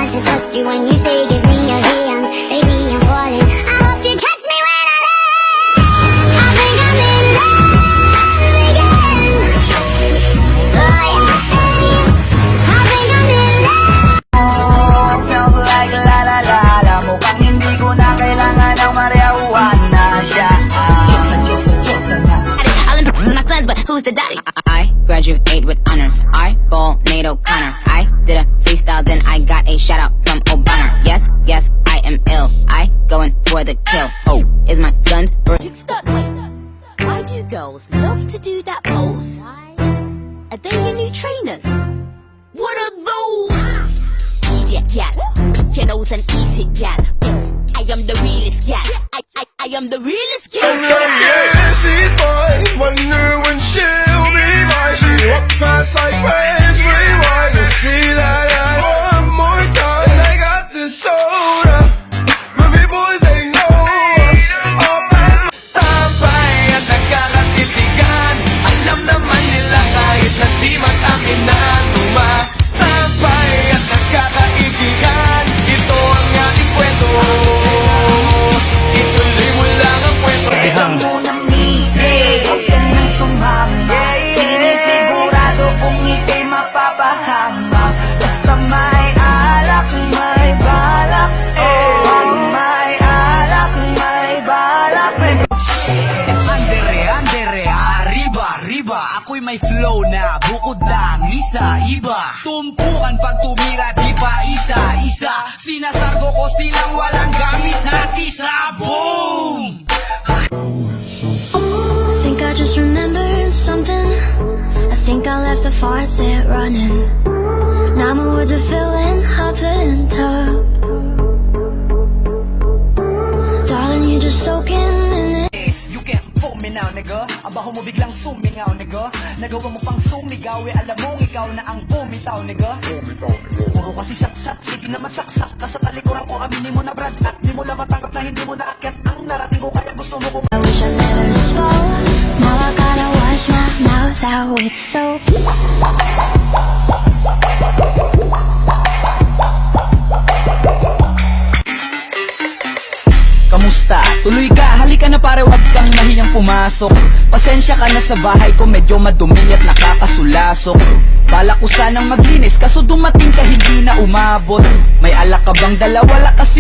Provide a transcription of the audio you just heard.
hard to trust you when you say give me your hand. Baby, I'm falling. I hope you catch me when I land. I think I'm in love again. Oh yeah. I think I'm in love. Sound like la la la la. Mukhang hindi ko na kailangan ng marijuana siya. Diyosa na. I'll impress my sons, but who's the daddy? I graduate with honors. I ball Nate O'Connor. I did a freestyle, then I got a shout out from O'Connor. Yes, yes, I am ill. I going for the kill. Oh, is my son's Stop, wait. Why do girls love to do that pose? Are they your new trainers? What are those? Idiot gal, pick your nose and eat it gal. I am the realest gal. I am the realest gal. Yeah, she's mine. Wonder when she'll be mine. She walked past like praise rewind. To see that I one more time. And I got this soda. Remy boys, they know us. All past Tambay at nagkakatitigan. Alam naman nila kahit na di mag-amin na tumatambay at nagkakaibigan. Ito ang ating kwento. Ituloy mo lang ang kwento. Ito munang ngiti, huwag ka nang sumama. Sinisigurado kung ika'y mapapahama. Basta may alak, may balak. Oh, may alak, may balak. Andere, arriba. Ako'y may flow na bukod lang isa-iba. Tumpukan pag tumira, di pa isa-isa. Sinasargo ko silang walang gamit na tisa. Boom! I think I just remembered something. I think I left the faucet running. Now my words are filling up the tub. Darling, you're just soaking in it. You can't fool me now, nigga. Ang baho mo biglang sumingaw, nigga. Nagawa mo pang sumigaw, alam mong ikaw na ang bumitaw, nigga. Puro kasi saksak, sige naman saksak. Nasa talikuran ko, aminin mo na brad. At di mo lang matanggap na hindi mo naakyat ang narating ko. Kaya gusto mo kong I wish I never spoke. Now I gotta wash my mouth out with soap. Kamusta? Tuloy ka, halika na pare, wag kang nahiyang pumasok. Pasensya ka na sa bahay ko, medyo madumi at nakakasulasok. Balak ko sanang maglinis, kaso dumating ka hindi na umabot. May alak ka bang dala? Wala kasi